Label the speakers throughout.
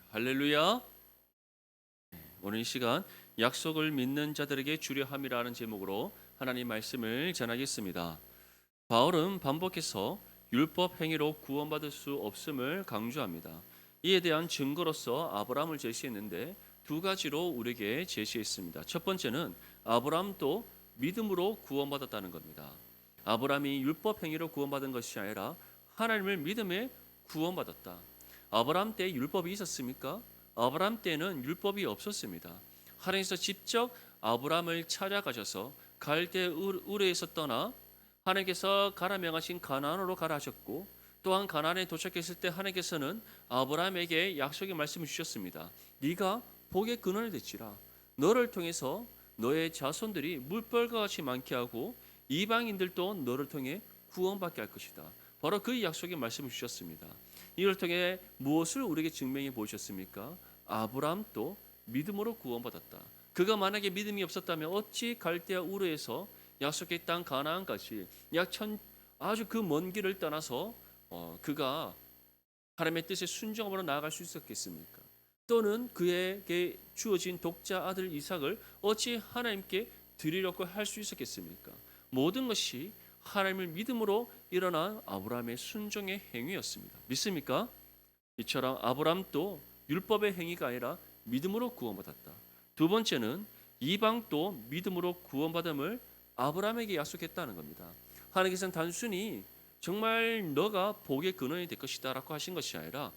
Speaker 1: 할렐루야. 오늘 이 시간 약속을 믿는 자들에게 주려 함이라는 제목으로 하나님 말씀을 전하겠습니다. 바울은 반복해서 율법 행위로 구원받을 수 없음을 강조합니다. 이에 대한 증거로서 아브라함을 제시했는데 두 가지로 우리에게 제시했습니다. 첫 번째는 아브라함도 믿음으로 구원받았다는 겁니다. 아브라함이 율법 행위로 구원받은 것이 아니라 하나님을 믿음에 구원받았다. 아브라함 때 율법이 있었습니까? 아브라함 때는 율법이 없었습니다. 하나님께서 직접 아브라함을 찾아가셔서 갈대 우르에서 떠나 하나님께서 가라 명하신 가나안으로 가라 하셨고, 또한 가나안에 도착했을 때 하나님께서는 아브라함에게 약속의 말씀을 주셨습니다. 네가 복의 근원이 될지라. 너를 통해서 너의 자손들이 물벌과 같이 많게 하고 이방인들도 너를 통해 구원받게 할 것이다. 바로 그 약속의 말씀을 주셨습니다. 이를 통해 무엇을 우리에게 증명해 보셨습니까? 아브라함도 믿음으로 구원받았다. 그가 만약에 믿음이 없었다면 어찌 갈대아 우르에서 약속의 땅 가나안까지 아주 그 먼 길을 떠나서 그가 하나님의 뜻에 순종함으로 나아갈 수 있었겠습니까? 또는 그에게 주어진 독자 아들 이삭을 어찌 하나님께 드리려고 할 수 있었겠습니까? 모든 것이 하나님을 믿음으로 일어난 아브라함의 순종의 행위였습니다. 믿습니까? 이처럼 아브라함도 율법의 행위가 아니라 믿음으로 구원받았다. 두 번째는 이방도 믿음으로 구원받음을 아브라함에게 약속했다는 겁니다. 하나님께서는 단순히 정말 너가 복의 근원이 될 것이다 라고 하신 것이 아니라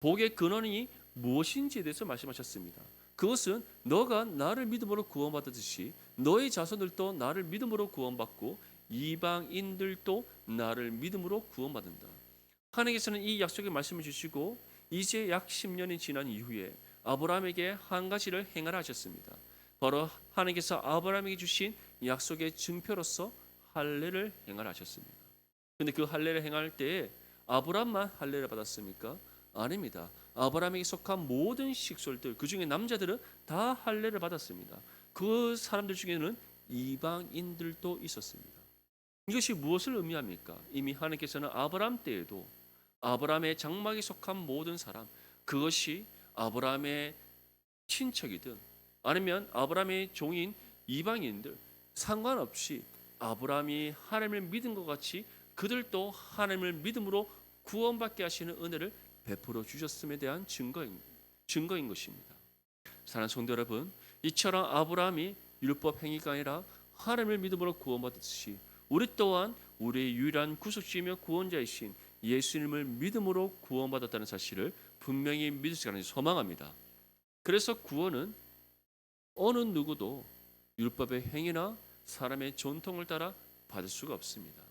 Speaker 1: 복의 근원이 무엇인지에 대해서 말씀하셨습니다. 그것은 너가 나를 믿음으로 구원받듯이 너의 자손들도 나를 믿음으로 구원받고 이방인들도 나를 믿음으로 구원받는다. 하나님께서는 이 약속의 말씀을 주시고 이제 약 10년이 지난 이후에 아브라함에게 한 가지를 행하라 하셨습니다. 바로 하나님께서 아브라함에게 주신 약속의 증표로서 할례를 행하라 하셨습니다. 근데 그 할례를 행할 때에 아브라함만 할례를 받았습니까? 아닙니다. 아브라함에게 속한 모든 식솔들, 그 중에 남자들은 다 할례를 받았습니다. 그 사람들 중에는 이방인들도 있었습니다. 이것이 무엇을 의미합니까? 이미 하나님께서는 아브라함 때에도 아브라함의 장막에 속한 모든 사람, 그것이 아브라함의 친척이든 아니면 아브라함의 종인 이방인들 상관없이 아브라함이 하나님을 믿은 것 같이 그들도 하나님을 믿음으로 구원받게 하시는 은혜를 베풀어 주셨음에 대한 증거인 것입니다. 사랑하는 성도 여러분, 이처럼 아브라함이 율법 행위가 아니라 하나님을 믿음으로 구원받듯이 우리 또한 우리의 유일한 구속주이며 구원자이신 예수님을 믿음으로 구원받았다는 사실을 분명히 믿을 수 있는 소망합니다. 그래서 구원은 어느 누구도 율법의 행위나 사람의 전통을 따라 받을 수가 없습니다.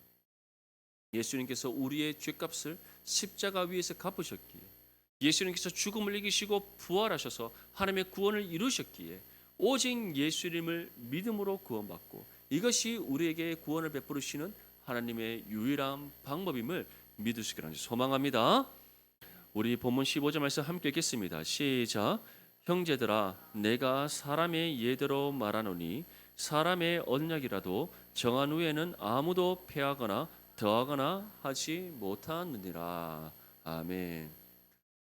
Speaker 1: 예수님께서 우리의 죄값을 십자가 위에서 갚으셨기에, 예수님께서 죽음을 이기시고 부활하셔서 하나님의 구원을 이루셨기에 오직 예수님을 믿음으로 구원받고 이것이 우리에게 구원을 베푸시는 하나님의 유일한 방법임을 믿을 수 있기를 소망합니다. 우리 본문 15절 말씀 함께 읽겠습니다. 시작. 형제들아, 내가 사람의 예대로 말하노니 사람의 언약이라도 정한 후에는 아무도 폐하거나 더하거나 하지 못하느니라. 아멘.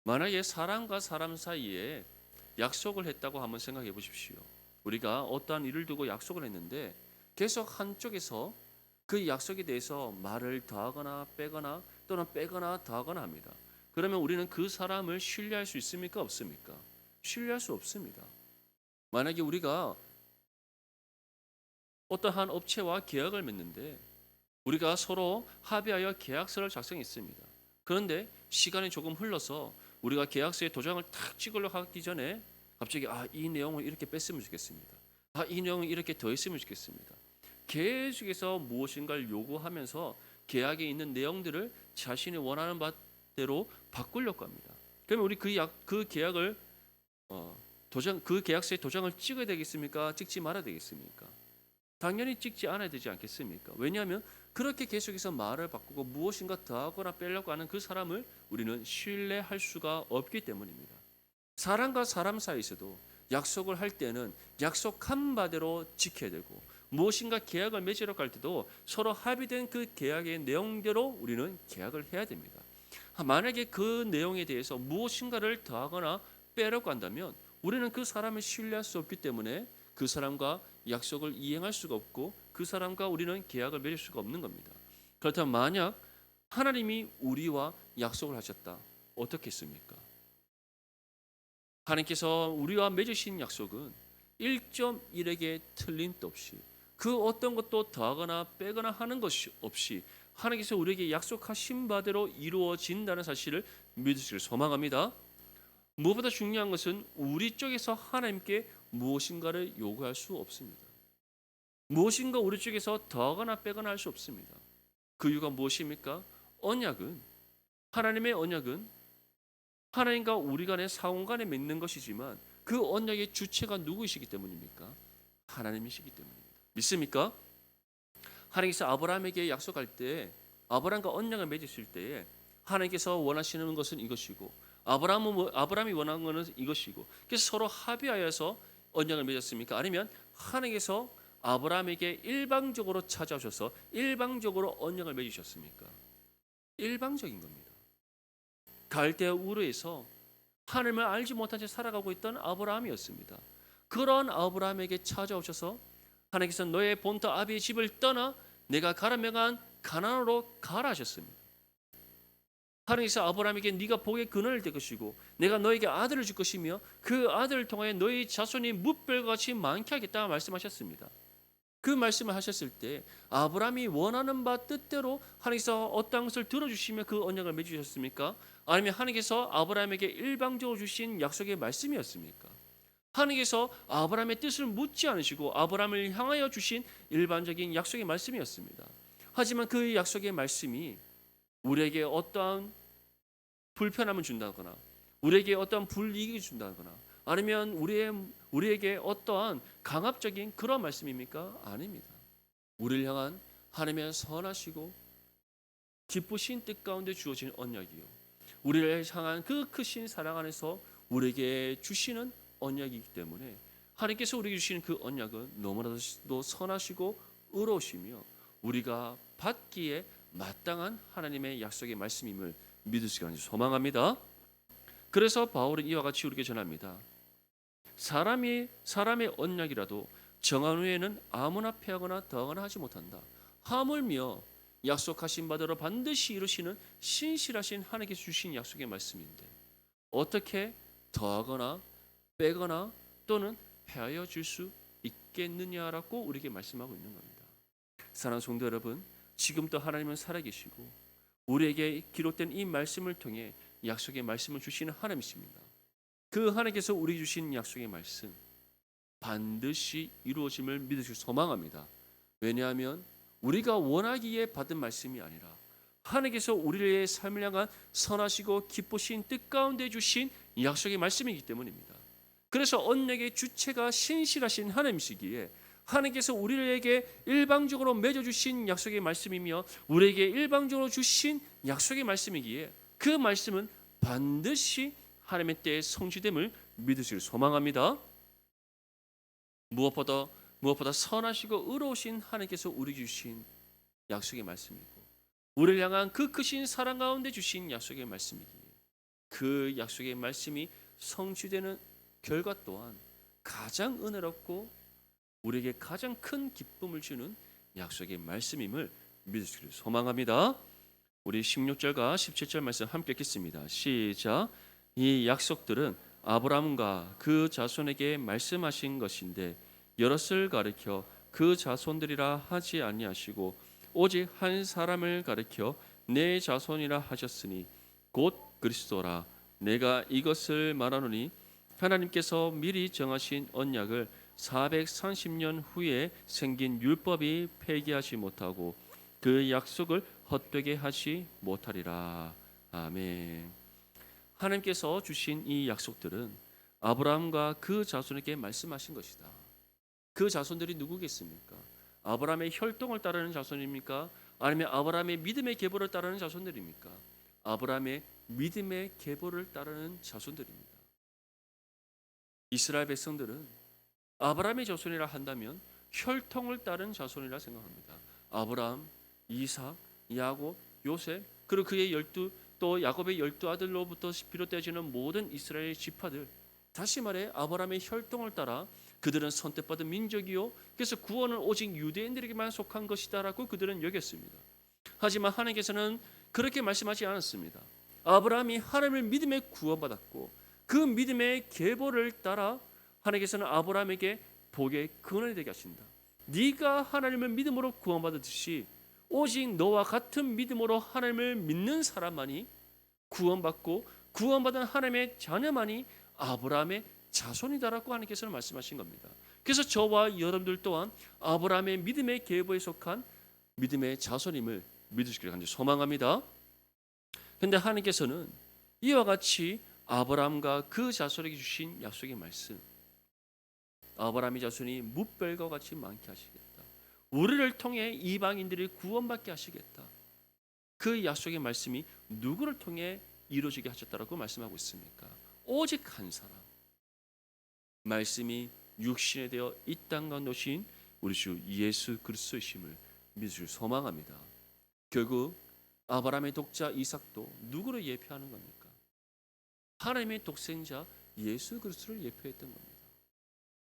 Speaker 1: 만약에 사람과 사람 사이에 약속을 했다고 한번 생각해 보십시오. 우리가 어떠한 일을 두고 약속을 했는데 계속 한쪽에서 그 약속에 대해서 말을 더하거나 빼거나 또는 빼거나 더하거나 합니다. 그러면 우리는 그 사람을 신뢰할 수 있습니까? 없습니까? 신뢰할 수 없습니다. 만약에 우리가 어떠한 업체와 계약을 맺는데 우리가 서로 합의하여 계약서를 작성했습니다. 그런데 시간이 조금 흘러서 우리가 계약서에 도장을 탁 찍으려고 하기 전에 갑자기 이 내용을 이렇게 뺐으면 좋겠습니다. 이 내용을 이렇게 더했으면 좋겠습니다. 계속해서 무엇인가를 요구하면서 계약에 있는 내용들을 자신이 원하는 바대로 바꾸려고 합니다. 그러면 우리 그 계약을 그 계약서에 도장을 찍어야 되겠습니까? 찍지 말아야 되겠습니까? 당연히 찍지 않아야 되지 않겠습니까? 왜냐하면 그렇게 계속해서 말을 바꾸고 무엇인가 더하거나 빼려고 하는 그 사람을 우리는 신뢰할 수가 없기 때문입니다. 사람과 사람 사이에서도 약속을 할 때는 약속한 바대로 지켜야 되고 무엇인가 계약을 맺으러 갈 때도 서로 합의된 그 계약의 내용대로 우리는 계약을 해야 됩니다. 만약에 그 내용에 대해서 무엇인가를 더하거나 빼려고 한다면 우리는 그 사람을 신뢰할 수 없기 때문에 그 사람과 약속을 이행할 수가 없고 그 사람과 우리는 계약을 맺을 수가 없는 겁니다. 그렇다면 만약 하나님이 우리와 약속을 하셨다. 어떻겠습니까? 하나님께서 우리와 맺으신 약속은 1.1에게 틀린 데 없이 그 어떤 것도 더하거나 빼거나 하는 것이 없이 하나님께서 우리에게 약속하신 바대로 이루어진다는 사실을 믿으시길 소망합니다. 무엇보다 중요한 것은 우리 쪽에서 하나님께 무엇인가를 요구할 수 없습니다. 무엇인가 우리 쪽에서 더하거나 빼거나 할 수 없습니다. 그 이유가 무엇입니까? 하나님의 언약은 하나님과 우리 간의 상호 간에 맺는 것이지만 그 언약의 주체가 누구이시기 때문입니까? 하나님이시기 때문입니다. 믿습니까? 하나님께서 아브라함에게 약속할 때 아브라함과 언약을 맺으실 때에 하나님께서 원하시는 것은 이것이고 아브라함이 원하는 것은 이것이고 그래서 서로 합의하여서 언약을 맺었습니까? 아니면 하나님께서 아브라함에게 일방적으로 찾아오셔서 일방적으로 언약을 맺으셨습니까? 일방적인 겁니다. 갈대아 우르에서 하나님을 알지 못한 채 살아가고 있던 아브라함이었습니다. 그런 아브라함에게 찾아오셔서 하나님께서 너의 본토 아비의 집을 떠나 내가 가라 명한 가나안으로 가라 하셨습니다. 하나님께서 아브라함에게 네가 복의 근원을 될 것이고 내가 너에게 아들을 줄 것이며 그 아들을 통하여 너희 자손이 뭇별과 같이 많게 하겠다 말씀하셨습니다. 그 말씀을 하셨을 때 아브라함이 원하는 바 뜻대로 하나님께서 어떤 것을 들어주시며 그 언약을 맺으셨습니까? 아니면 하나님께서 아브라함에게 일방적으로 주신 약속의 말씀이었습니까? 하나님께서 아브라함의 뜻을 묻지 않으시고 아브라함을 향하여 주신 일반적인 약속의 말씀이었습니다. 하지만 그 약속의 말씀이 우리에게 어떠한 불편함을 준다거나 우리에게 어떠한 불이익을 준다거나 아니면 우리에게 어떠한 강압적인 그런 말씀입니까? 아닙니다. 우리를 향한 하나님의 선하시고 기쁘신 뜻 가운데 주어진 언약이요. 우리를 향한 그 크신 사랑 안에서 우리에게 주시는 언약이기 때문에 하나님께서 우리에게 주시는 그 언약은 너무나도 선하시고 의로우시며 우리가 받기에 마땅한 하나님의 약속의 말씀임을 믿으시기 소망합니다. 그래서 바울은 이와 같이 우리에게 전합니다. 사람의 언약이라도 정한 후에는 아무나 패하거나 더하거나 하지 못한다. 하물며 약속하신 바대로 반드시 이루시는 신실하신 하나님께서 주신 약속의 말씀인데 어떻게 더하거나 빼거나 또는 패하여 줄 수 있겠느냐라고 우리에게 말씀하고 있는 겁니다. 사랑하는 성도 여러분, 지금도 하나님은 살아계시고 우리에게 기록된 이 말씀을 통해 약속의 말씀을 주시는 하나님이십니다. 그 하나님께서 우리 주신 약속의 말씀 반드시 이루어짐을 믿으시고 소망합니다. 왜냐하면 우리가 원하기에 받은 말씀이 아니라 하나님께서 우리의 삶을 향한 선하시고 기쁘신 뜻 가운데 주신 약속의 말씀이기 때문입니다. 그래서 언약의 주체가 신실하신 하나님이시기에 하나님께서 우리에게 일방적으로 맺어주신 약속의 말씀이며 우리에게 일방적으로 주신 약속의 말씀이기에 그 말씀은 반드시 하나님의 때에 성취됨을 믿으시길 소망합니다. 무엇보다 선하시고 의로우신 하나님께서 우리에게 주신 약속의 말씀이고 우리를 향한 그 크신 사랑 가운데 주신 약속의 말씀이기에 그 약속의 말씀이 성취되는 결과 또한 가장 은혜롭고 우리에게 가장 큰 기쁨을 주는 약속의 말씀임을 믿으시기를 소망합니다. 우리 16절과 17절 말씀 함께 읽겠습니다. 시작. 이 약속들은 아브라함과 그 자손에게 말씀하신 것인데 여럿을 가리켜 그 자손들이라 하지 아니하시고 오직 한 사람을 가리켜 내 자손이라 하셨으니 곧 그리스도라. 내가 이것을 말하노니 하나님께서 미리 정하신 언약을 430년 후에 생긴 율법이 폐기하지 못하고 그 약속을 헛되게 하지 못하리라. 아멘. 하나님께서 주신 이 약속들은 아브라함과 그 자손에게 말씀하신 것이다. 그 자손들이 누구겠습니까? 아브라함의 혈통을 따르는 자손입니까? 아니면 아브라함의 믿음의 계보를 따르는 자손들입니까? 아브라함의 믿음의 계보를 따르는 자손들입니다. 이스라엘 백성들은 아브라함의 자손이라 한다면 혈통을 따른 자손이라 생각합니다. 아브라함, 이삭, 야곱, 요셉 그리고 그의 또 야곱의 12아들로부터 비롯되어지는 모든 이스라엘 지파들, 다시 말해 아브라함의 혈통을 따라 그들은 선택받은 민족이요, 그래서 구원은 오직 유대인들에게만 속한 것이다라고 그들은 여겼습니다. 하지만 하나님께서는 그렇게 말씀하지 않았습니다. 아브라함이 하나님을 믿음에 구원받았고 그 믿음의 계보를 따라 하나님께서는 아브라함에게 복의 근원이 되게 하신다. 네가 하나님을 믿음으로 구원받았듯이 오직 너와 같은 믿음으로 하나님을 믿는 사람만이 구원받고 구원받은 하나님의 자녀만이 아브라함의 자손이다라고 하나님께서는 말씀하신 겁니다. 그래서 저와 여러분들 또한 아브라함의 믿음의 계보에 속한 믿음의 자손임을 믿으시기를 간절히 소망합니다. 그런데 하나님께서는 이와 같이 아브라함과 그 자손에게 주신 약속의 말씀, 아브라함의 자손이 무별과 같이 많게 하시겠다, 우리를 통해 이방인들이 구원받게 하시겠다, 그 약속의 말씀이 누구를 통해 이루어지게 하셨다라고 말씀하고 있습니까? 오직 한 사람, 말씀이 육신에 되어 이 땅 가운데 오신 우리 주 예수 그리스도이심을 믿으실 소망합니다. 결국 아브라함의 독자 이삭도 누구를 예표하는 겁니까? 하나님의 독생자 예수 그리스도를 예표했던 겁니다.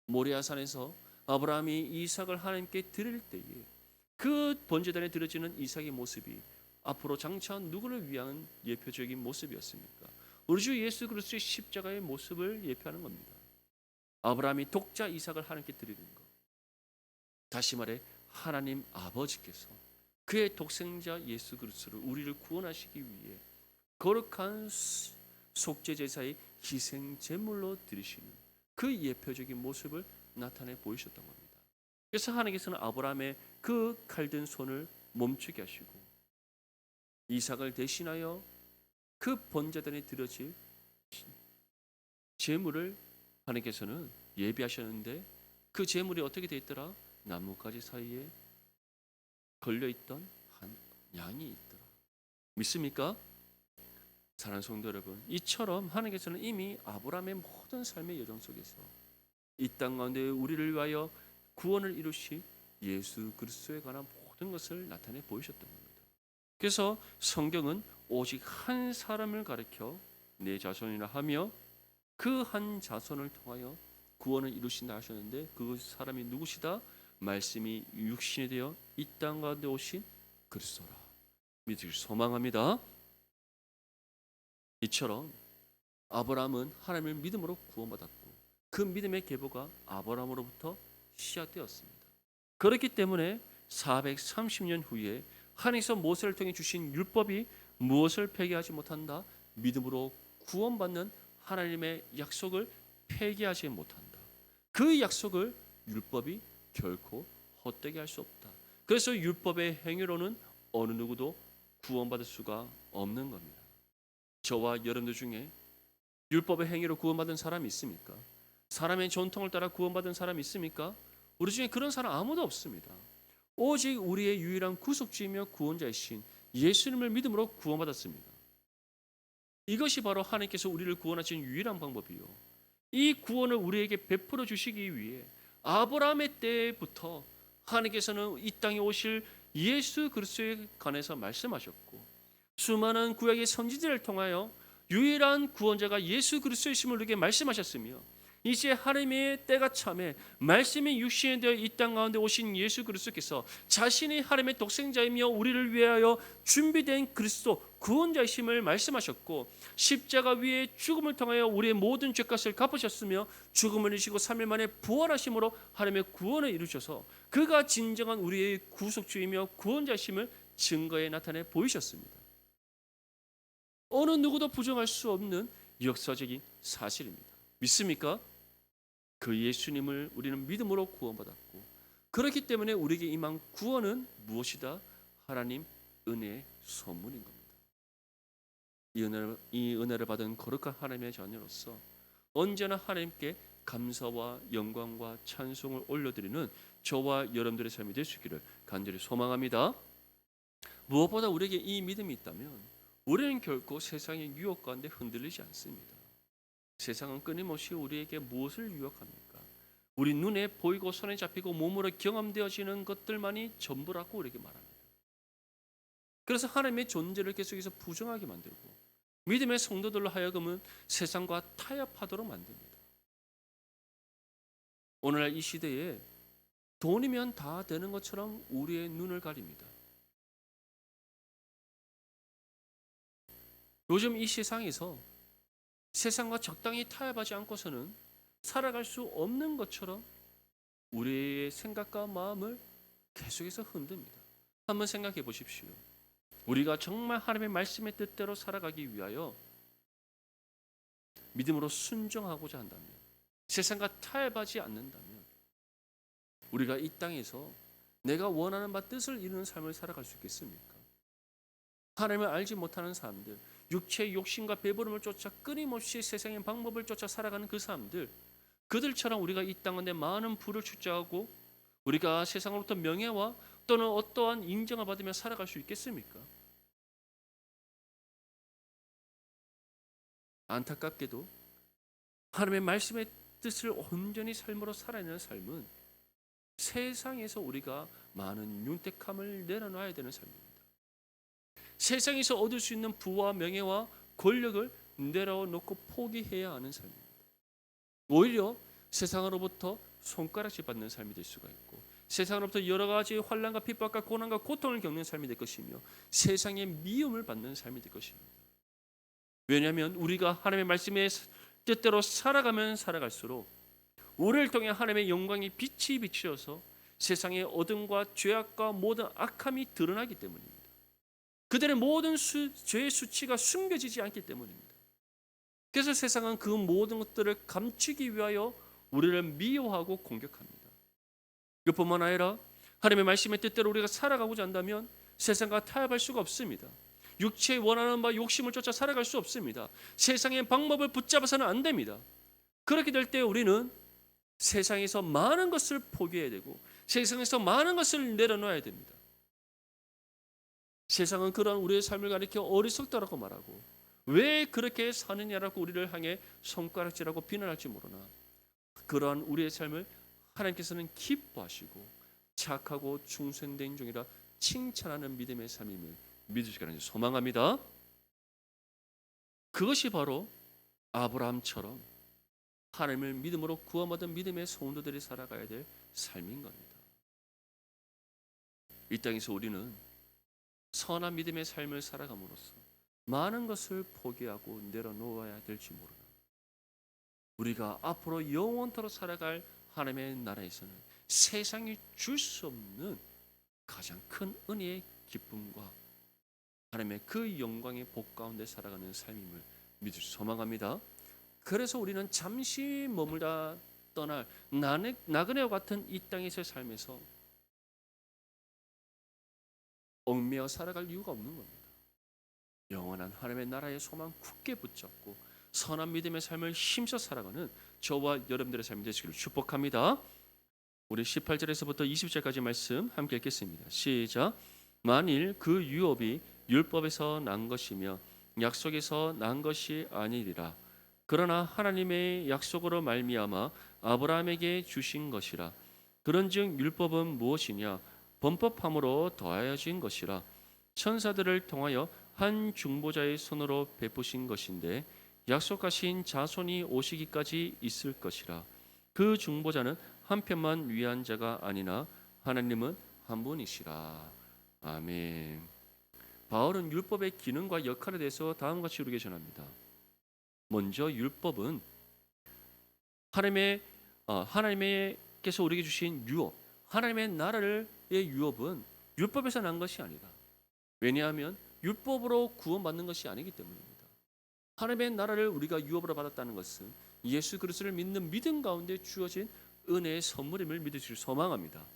Speaker 1: 모리아산에서 아브라함이 이삭을 하나님께 드릴 때에 그 번제단에 드려지는 이삭의 모습이 앞으로 장차 누구를 위한 예표적인 모습이었습니까? 우리 주 예수 그리스도의 십자가의 모습을 예표하는 겁니다. 아브라함이 독자 이삭을 하나님께 드리는 것, 다시 말해 하나님 아버지께서 그의 독생자 예수 그리스도를 우리를 구원하시기 위해 거룩한 속죄 제사의 희생 제물로 드리시는 그 예표적인 모습을 나타내 보이셨던 겁니다. 그래서 하나님께서는 아브라함의 그 칼든 손을 멈추게 하시고 이삭을 대신하여 그 번제단에 드려질 제물을 하나님께서는 예비하셨는데 그 제물이 어떻게 되어 있더라? 나뭇가지 사이에 걸려있던 한 양이 있더라. 믿습니까? 사랑하는 성도 여러분, 이처럼 하나님께서는 이미 아브라함의 모든 삶의 여정 속에서 이 땅 가운데 우리를 위하여 구원을 이루신 예수 그리스도에 관한 모든 것을 나타내 보이셨던 겁니다. 그래서 성경은 오직 한 사람을 가리켜 내 자손이라 하며 그 한 자손을 통하여 구원을 이루신다 하셨는데 그 사람이 누구시다? 말씀이 육신이 되어 이 땅 가운데 오신 그리스도라 믿으실 소망합니다. 이처럼 아브라함은 하나님을 믿음으로 구원받았고 그 믿음의 계보가 아브라함으로부터 시작되었습니다. 그렇기 때문에 430년 후에 하나님께서 모세를 통해 주신 율법이 무엇을 폐기하지 못한다? 믿음으로 구원받는 하나님의 약속을 폐기하지 못한다. 그 약속을 율법이 결코 헛되게 할 수 없다. 그래서 율법의 행위로는 어느 누구도 구원받을 수가 없는 겁니다. 저와 여러분들 중에 율법의 행위로 구원받은 사람이 있습니까? 사람의 전통을 따라 구원받은 사람이 있습니까? 우리 중에 그런 사람 아무도 없습니다. 오직 우리의 유일한 구속주이며 구원자이신 예수님을 믿음으로 구원받았습니다. 이것이 바로 하나님께서 우리를 구원하신 유일한 방법이요, 이 구원을 우리에게 베풀어 주시기 위해 아브라함의 때부터 하나님께서는 이 땅에 오실 예수 그리스도에 관해서 말씀하셨고 수많은 구약의 선지자를 통하여 유일한 구원자가 예수 그리스도이심을 우리에게 말씀하셨으며 이제 하나님의 때가 참에 말씀이 육신이 되어 이 땅 가운데 오신 예수 그리스도께서 자신이 하나님의 독생자이며 우리를 위하여 준비된 그리스도 구원자이심을 말씀하셨고 십자가 위에 죽음을 통하여 우리의 모든 죄값을 갚으셨으며 죽음을 이기시고 3일 만에 부활하심으로 하나님의 구원을 이루셔서 그가 진정한 우리의 구속주이며 구원자이심을 증거에 나타내 보이셨습니다. 어느 누구도 부정할 수 없는 역사적인 사실입니다. 믿습니까? 그 예수님을 우리는 믿음으로 구원받았고 그렇기 때문에 우리에게 임한 구원은 무엇이다? 하나님 은혜의 선물인 겁니다. 이 은혜를 받은 거룩한 하나님의 자녀로서 언제나 하나님께 감사와 영광과 찬송을 올려드리는 저와 여러분들의 삶이 될 수 있기를 간절히 소망합니다. 무엇보다 우리에게 이 믿음이 있다면 우리는 결코 세상의 유혹 가운데 흔들리지 않습니다. 세상은 끊임없이 우리에게 무엇을 유혹합니까? 우리 눈에 보이고 손에 잡히고 몸으로 경험되어지는 것들만이 전부라고 우리에게 말합니다. 그래서 하나님의 존재를 계속해서 부정하게 만들고 믿음의 성도들로 하여금은 세상과 타협하도록 만듭니다. 오늘날 이 시대에 돈이면 다 되는 것처럼 우리의 눈을 가립니다. 요즘 이 세상에서 세상과 적당히 타협하지 않고서는 살아갈 수 없는 것처럼 우리의 생각과 마음을 계속해서 흔듭니다. 한번 생각해 보십시오. 우리가 정말 하나님의 말씀의 뜻대로 살아가기 위하여 믿음으로 순종하고자 한다면, 세상과 타협하지 않는다면 우리가 이 땅에서 내가 원하는 바 뜻을 이루는 삶을 살아갈 수 있겠습니까? 하나님을 알지 못하는 사람들, 육체의 욕심과 배부름을 쫓아 끊임없이 세상의 방법을 쫓아 살아가는 그 사람들, 그들처럼 우리가 이 땅에 많은 부를 축적하고 우리가 세상으로부터 명예와 또는 어떠한 인정을 받으며 살아갈 수 있겠습니까? 안타깝게도 하나님의 말씀의 뜻을 온전히 삶으로 살아내는 삶은 세상에서 우리가 많은 윤택함을 내려놔야 되는 삶입니다. 세상에서 얻을 수 있는 부와 명예와 권력을 내려놓고 포기해야 하는 삶입니다. 오히려 세상으로부터 손가락질 받는 삶이 될 수가 있고 세상으로부터 여러 가지 환난과 핍박과 고난과 고통을 겪는 삶이 될 것이며 세상의 미움을 받는 삶이 될 것입니다. 왜냐하면 우리가 하나님의 말씀의 뜻대로 살아가면 살아갈수록 우리를 통해 하나님의 영광의 빛이 비추어서 세상의 어둠과 죄악과 모든 악함이 드러나기 때문입니다. 그들의 모든 죄의 수치가 숨겨지지 않기 때문입니다. 그래서 세상은 그 모든 것들을 감추기 위하여 우리를 미워하고 공격합니다. 그뿐만 아니라 하나님의 말씀의 뜻대로 우리가 살아가고자 한다면 세상과 타협할 수가 없습니다. 육체의 원하는 바 욕심을 쫓아 살아갈 수 없습니다. 세상의 방법을 붙잡아서는 안 됩니다. 그렇게 될 때 우리는 세상에서 많은 것을 포기해야 되고 세상에서 많은 것을 내려놓아야 됩니다. 세상은 그런 우리의 삶을 가리켜 어리석다라고 말하고 왜 그렇게 사느냐라고 우리를 향해 손가락질하고 비난할지 모르나 그러한 우리의 삶을 하나님께서는 기뻐하시고 착하고 충성된 종이라 칭찬하는 믿음의 삶임을 믿으시기를 소망합니다. 그것이 바로 아브라함처럼 하나님을 믿음으로 구원받은 믿음의 성도들이 살아가야 될 삶인 겁니다. 이 땅에서 우리는 선한 믿음의 삶을 살아감으로써 많은 것을 포기하고 내려놓아야 될지 모르나 우리가 앞으로 영원토록 살아갈 하나님의 나라에서는 세상이 줄 수 없는 가장 큰 은혜의 기쁨과 하나님의 그 영광의 복 가운데 살아가는 삶임을 믿을 소망합니다. 그래서 우리는 잠시 머물다 떠날 나그네와 같은 이 땅에서의 삶에서 얽매여 살아갈 이유가 없는 겁니다. 영원한 하나님의 나라의 소망 굳게 붙잡고 선한 믿음의 삶을 힘써 살아가는 저와 여러분들의 삶이 되시기를 축복합니다. 우리 18절에서부터 20절까지 말씀 함께 읽겠습니다. 시작. 만일 그 유업이 율법에서 난 것이며 약속에서 난 것이 아니리라. 그러나 하나님의 약속으로 말미암아 아브라함에게 주신 것이라. 그런즉 율법은 무엇이냐? 범법함으로 더하여진 것이라. 천사들을 통하여 한 중보자의 손으로 베푸신 것인데 약속하신 자손이 오시기까지 있을 것이라. 그 중보자는 한편만 위한 자가 아니나 하나님은 한 분이시라. 아멘. 바울은 율법의 기능과 역할에 대해서 다음과 같이 이렇게 전합니다. 먼저 율법은 하나님께서 우리에게 주신 유업, 하나님의 나라의 유업은 율법에서 난 것이 아니다. 왜냐하면 율법으로 구원받는 것이 아니기 때문입니다. 하나님의 나라를 우리가 유업으로 받았다는 것은 예수 그리스도를 믿는 믿음 가운데 주어진 은혜의 선물임을 믿으시길 소망합니다.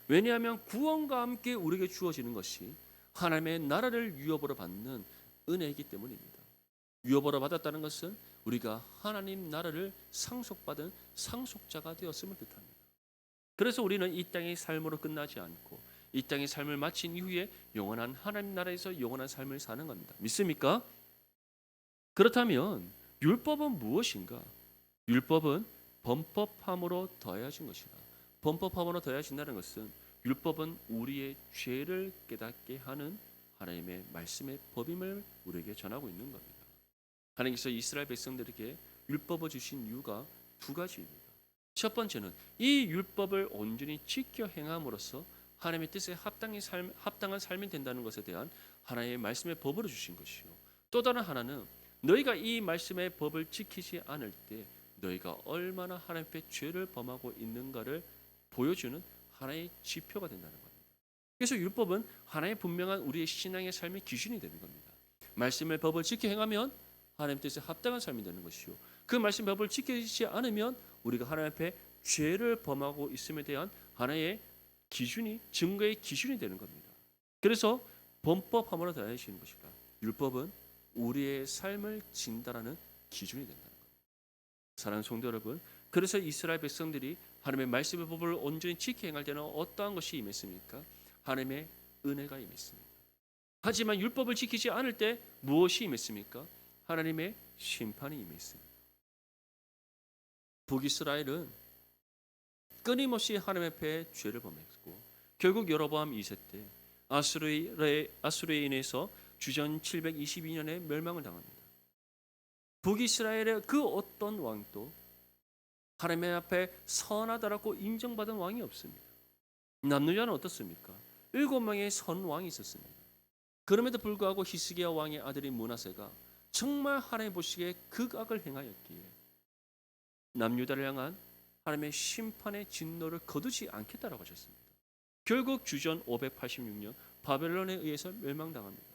Speaker 1: 왜냐하면 구원과 함께 우리에게 주어지는 것이 하나님의 나라를 유업으로 받는 은혜이기 때문입니다. 유업으로 받았다는 것은 우리가 하나님 나라를 상속받은 상속자가 되었음을 뜻합니다. 그래서 우리는 이 땅의 삶으로 끝나지 않고 이 땅의 삶을 마친 이후에 영원한 하나님 나라에서 영원한 삶을 사는 겁니다. 믿습니까? 그렇다면 율법은 무엇인가? 율법은 범법함으로 더해진 것이다. 범법함으로 더해진다는 것은 율법은 우리의 죄를 깨닫게 하는 하나님의 말씀의 법임을 우리에게 전하고 있는 겁니다. 하나님께서 이스라엘 백성들에게 율법을 주신 이유가 두 가지입니다. 첫 번째는 이 율법을 온전히 지켜 행함으로써 하나님의 뜻에 합당한 삶이 된다는 것에 대한 하나님의 말씀의 법을 주신 것이요. 또 다른 하나는 너희가 이 말씀의 법을 지키지 않을 때 너희가 얼마나 하나님 앞에 죄를 범하고 있는가를 보여주는 하나의 지표가 된다는 겁니다. 그래서 율법은 하나의 분명한 우리의 신앙의 삶의 기준이 되는 겁니다. 말씀의 법을 지켜 행하면 하나님 뜻에 합당한 삶이 되는 것이요. 그 말씀 법을 지키지 않으면 우리가 하나님 앞에 죄를 범하고 있음에 대한 하나의 기준이 증거의 기준이 되는 겁니다. 그래서 범법함으로 다해지는 것이다. 율법은 우리의 삶을 진단하는 기준이 된다는 겁니다. 사랑하는 성도 여러분, 그래서 이스라엘 백성들이 하나님의 말씀의 법을 온전히 지켜 행할 때는 어떠한 것이 임했습니까? 하나님의 은혜가 임했습니다. 하지만 율법을 지키지 않을 때 무엇이 임했습니까? 하나님의 심판이 임했습니다. 북이스라엘은 끊임없이 하나님 앞에 죄를 범했고 결국 여로보암 2세 때 아수르에 인해서 주전 722년에 멸망을 당합니다. 북이스라엘의 그 어떤 왕도 하나님 앞에 선하다라고 인정받은 왕이 없습니다. 남유다는 어떻습니까? 7명의 선왕이 있었습니다. 그럼에도 불구하고 히스기야 왕의 아들인 므낫세가 정말 하나님 보시기에 극악을 행하였기에 남유다를 향한 하나님의 심판의 진노를 거두지 않겠다라고 하셨습니다. 결국 주전 586년 바벨론에 의해서 멸망당합니다.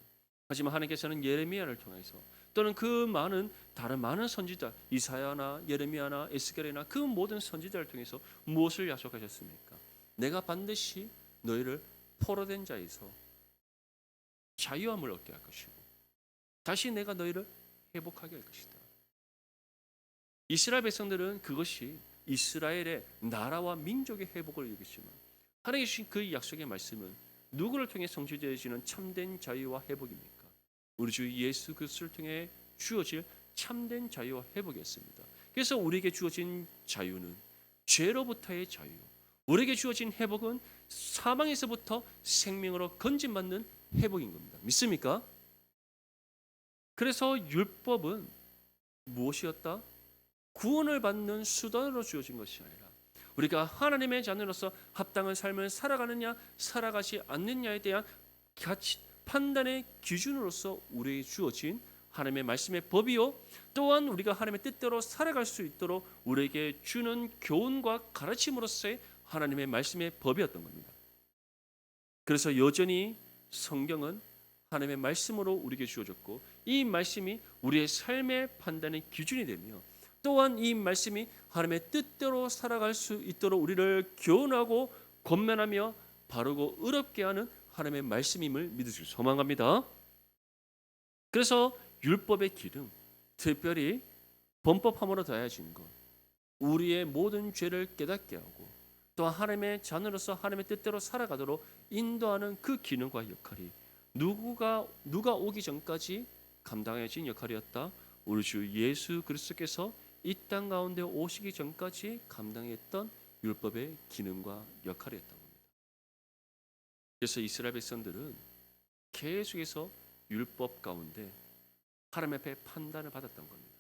Speaker 1: 하지만 하나님께서는 예레미야를 통해서 또는 그 다른 많은 선지자 이사야나 예레미야나 에스겔이나 그 모든 선지자를 통해서 무엇을 약속하셨습니까? 내가 반드시 너희를 포로된 자에서 자유함을 얻게 할 것이고 다시 내가 너희를 회복하게 할 것이다. 이스라엘 백성들은 그것이 이스라엘의 나라와 민족의 회복을 이루겠지만 하나님이 주신 그 약속의 말씀은 누구를 통해 성취되어지는 참된 자유와 회복입니까? 우리 주 예수 그리스도를 통해 주어질 참된 자유와 회복이었습니다. 그래서 우리에게 주어진 자유는 죄로부터의 자유, 우리에게 주어진 회복은 사망에서부터 생명으로 건진받는 회복인 겁니다. 믿습니까? 그래서 율법은 무엇이었다? 구원을 받는 수단으로 주어진 것이 아니라 우리가 하나님의 자녀로서 합당한 삶을 살아가느냐 살아가지 않느냐에 대한 가치 판단의 기준으로서 우리에게 주어진 하나님의 말씀의 법이요 또한 우리가 하나님의 뜻대로 살아갈 수 있도록 우리에게 주는 교훈과 가르침으로서의 하나님의 말씀의 법이었던 겁니다. 그래서 여전히 성경은 하나님의 말씀으로 우리에게 주어졌고 이 말씀이 우리의 삶의 판단의 기준이 되며 또한 이 말씀이 하나님의 뜻대로 살아갈 수 있도록 우리를 교훈하고 권면하며 바르고 의롭게 하는 하나님의 말씀임을 믿으시길 소망합니다. 그래서 율법의 기능, 특별히 범법함으로 더해진 것, 우리의 모든 죄를 깨닫게 하고 또 하나님의 자녀로서 하나님의 뜻대로 살아가도록 인도하는 그 기능과 역할이 누가 오기 전까지 감당해진 역할이었다. 우리 주 예수 그리스도께서 이 땅 가운데 오시기 전까지 감당했던 율법의 기능과 역할이었던 겁니다. 그래서 이스라엘 백성들은 계속해서 율법 가운데 하나님 앞에 판단을 받았던 겁니다.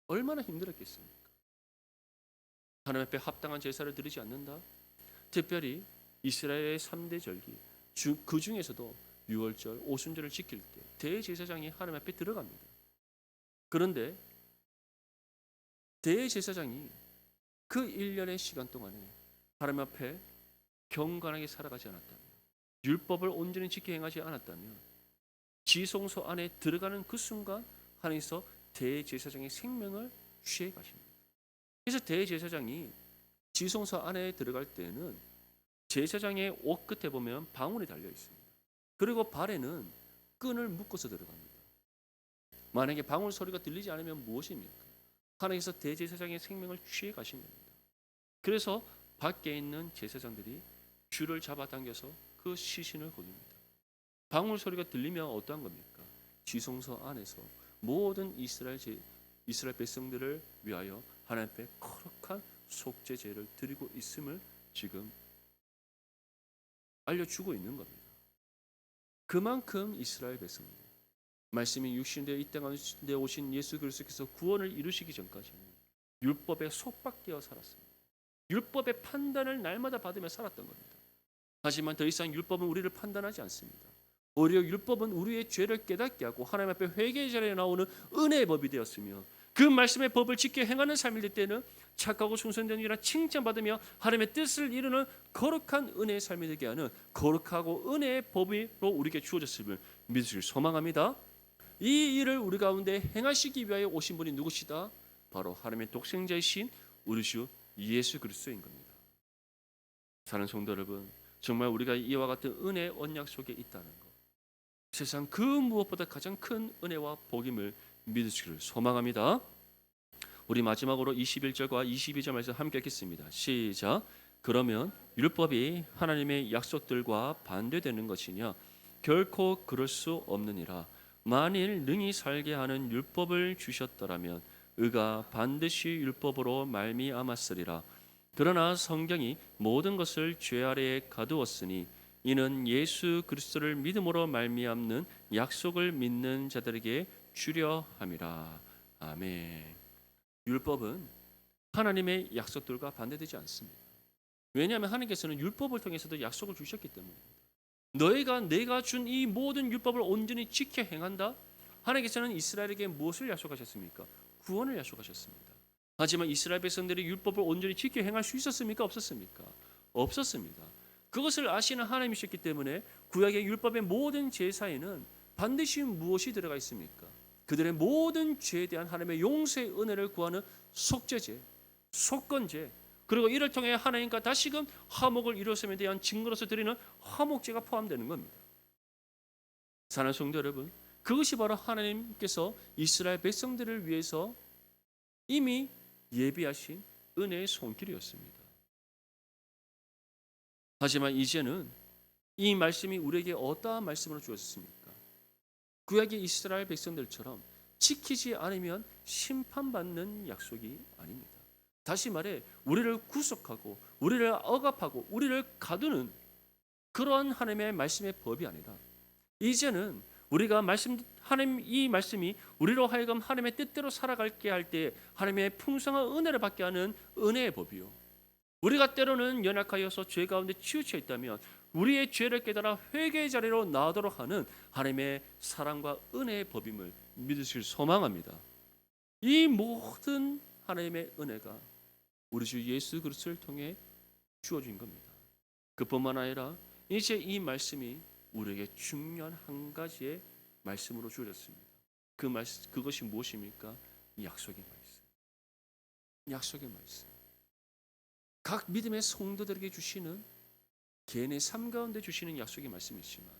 Speaker 1: 얼마나 힘들었겠습니까? 하나님 앞에 합당한 제사를 드리지 않는다. 특별히 이스라엘의 3대 절기 그 중에서도 6월절, 오순절을 지킬 때 대제사장이 하나님 앞에 들어갑니다. 그런데 대제사장이 그 1년의 시간 동안에 하나님 앞에 경건하게 살아가지 않았다면 율법을 온전히 지켜 행하지 않았다면 지성소 안에 들어가는 그 순간 하나님께서 대제사장의 생명을 취해 가십니다. 그래서 대제사장이 지성소 안에 들어갈 때는 제사장의 옷 끝에 보면 방울이 달려 있습니다. 그리고 발에는 끈을 묶어서 들어갑니다. 만약에 방울 소리가 들리지 않으면 무엇입니까? 하나님께서 대제사장의 생명을 취해 가신 겁니다. 그래서 밖에 있는 제사장들이 줄을 잡아당겨서 그 시신을 거둡니다. 방울 소리가 들리면 어떠한 겁니까? 지성소 안에서 모든 이스라엘 백성들을 위하여 하나님 앞에 거룩한 속죄제를 드리고 있음을 지금 알려주고 있는 겁니다. 그만큼 이스라엘 백성들, 말씀이 육신되어 이 땅에 오신 예수 그리스도께서 구원을 이루시기 전까지는 율법에 속박되어 살았습니다. 율법의 판단을 날마다 받으며 살았던 겁니다. 하지만 더 이상 율법은 우리를 판단하지 않습니다. 오히려 율법은 우리의 죄를 깨닫게 하고 하나님 앞에 회개의 자리에 나오는 은혜의 법이 되었으며, 그 말씀의 법을 지켜 행하는 삶일 때는 착하고 충성된 이라 칭찬받으며 하나님의 뜻을 이루는 거룩한 은혜의 삶이 되게 하는 거룩하고 은혜의 법으로 우리에게 주어졌음을 믿으시길 소망합니다. 이 일을 우리 가운데 행하시기 위하여 오신 분이 누구시다? 바로 하나님의 독생자이신 우리 주 예수 그리스도인 겁니다. 사랑하는 성도 여러분, 정말 우리가 이와 같은 은혜의 언약 속에 있다는 것, 세상 그 무엇보다 가장 큰 은혜와 복임을 믿으시기를 소망합니다. 우리 마지막으로 21절과 22절 말씀 함께 읽겠습니다. 시작. 그러면 율법이 하나님의 약속들과 반대되는 것이냐? 결코 그럴 수 없느니라. 만일 능히 살게 하는 율법을 주셨더라면 의가 반드시 율법으로 말미암았으리라. 그러나 성경이 모든 것을 죄 아래에 가두었으니 이는 예수 그리스도를 믿음으로 말미암는 약속을 믿는 자들에게 주려 함이라. 아멘. 율법은 하나님의 약속들과 반대되지 않습니다. 왜냐하면 하나님께서는 율법을 통해서도 약속을 주셨기 때문입니다. 내가 준 이 모든 율법을 온전히 지켜 행한다. 하나님께서는 이스라엘에게 무엇을 약속하셨습니까? 구원을 약속하셨습니다. 하지만 이스라엘 백성들이 율법을 온전히 지켜 행할 수 있었습니까? 없었습니까? 없었습니다. 그것을 아시는 하나님이셨기 때문에 구약의 율법의 모든 제사에는 반드시 무엇이 들어가 있습니까? 그들의 모든 죄에 대한 하나님의 용서의 은혜를 구하는 속죄제, 속건제, 그리고 이를 통해 하나님과 다시금 화목을 이루었음에 대한 증거로서 드리는 화목제가 포함되는 겁니다. 사랑하는 성도 여러분, 그것이 바로 하나님께서 이스라엘 백성들을 위해서 이미 예비하신 은혜의 손길이었습니다. 하지만 이제는 이 말씀이 우리에게 어떠한 말씀으로 주어졌습니까? 구약의 이스라엘 백성들처럼 지키지 않으면 심판받는 약속이 아닙니다. 다시 말해 우리를 구속하고 우리를 억압하고 우리를 가두는 그러한 하나님의 말씀의 법이 아니라, 이제는 우리가 하나님 이 말씀이 우리로 하여금 하나님의 뜻대로 살아갈게 할 때 하나님의 풍성한 은혜를 받게 하는 은혜의 법이요, 우리가 때로는 연약하여서 죄 가운데 치우쳐 있다면 우리의 죄를 깨달아 회개의 자리로 나아도록 하는 하나님의 사랑과 은혜의 법임을 믿으실 소망합니다. 이 모든 하나님의 은혜가 우리 주 예수 그리스도를 통해 주어진 겁니다. 그뿐만 아니라 이제 이 말씀이 우리에게 중요한 한 가지의 말씀으로 주어졌습니다. 그것이 무엇입니까? 약속의 말씀. 약속의 말씀. 각 믿음의 성도들에게 주시는, 개인의 삶 가운데 주시는 약속의 말씀이지만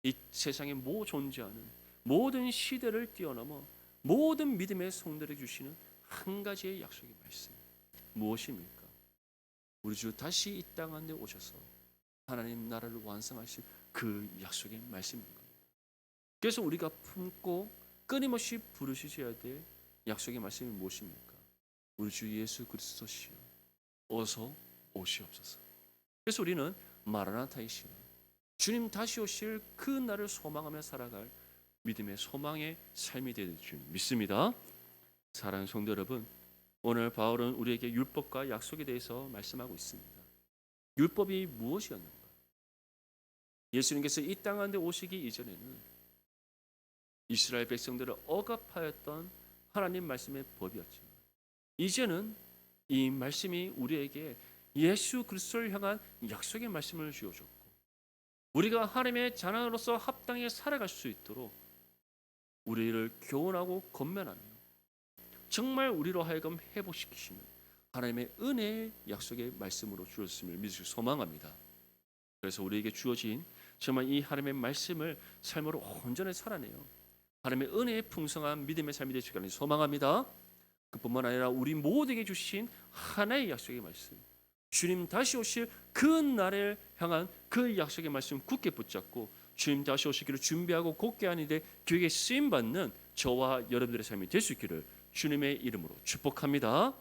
Speaker 1: 이 세상에 존재하는 모든 시대를 뛰어넘어 모든 믿음의 성도들에게 주시는 한 가지의 약속의 말씀. 무엇입니까? 우리 주 다시 이 땅 안에 오셔서 하나님 나라를 완성하실 그 약속의 말씀인 겁니다. 그래서 우리가 품고 끊임없이 부르셔야 될 약속의 말씀이 무엇입니까? 우리 주 예수 그리스도시여 어서 오시옵소서. 그래서 우리는 마라나타이시여 주님 다시 오실 그 날을 소망하며 살아갈 믿음의 소망의 삶이 될 줄 믿습니다. 사랑하는 성도 여러분, 오늘 바울은 우리에게 율법과 약속에 대해서 말씀하고 있습니다. 율법이 무엇이었는가? 예수님께서 이 땅 가운데 오시기 이전에는 이스라엘 백성들을 억압하였던 하나님 말씀의 법이었지만 이제는 이 말씀이 우리에게 예수 그리스도를 향한 약속의 말씀을 주어줬고, 우리가 하나님의 자녀로서 합당히 살아갈 수 있도록 우리를 교훈하고 권면하며 정말 우리로 하여금 회복시키시는 하나님의 은혜의 약속의 말씀으로 주었음을 믿으시고 소망합니다. 그래서 우리에게 주어진 정말 이 하나님의 말씀을 삶으로 온전히 살아내요 하나님의 은혜의 풍성한 믿음의 삶이 되시기를 소망합니다. 그뿐만 아니라 우리 모두에게 주신 하나의 약속의 말씀, 주님 다시 오실 그 날을 향한 그 약속의 말씀 굳게 붙잡고 주님 다시 오시기를 준비하고 곧게 하는데 교회에 쓰임받는 저와 여러분들의 삶이 될 수 있기를 주님의 이름으로 축복합니다.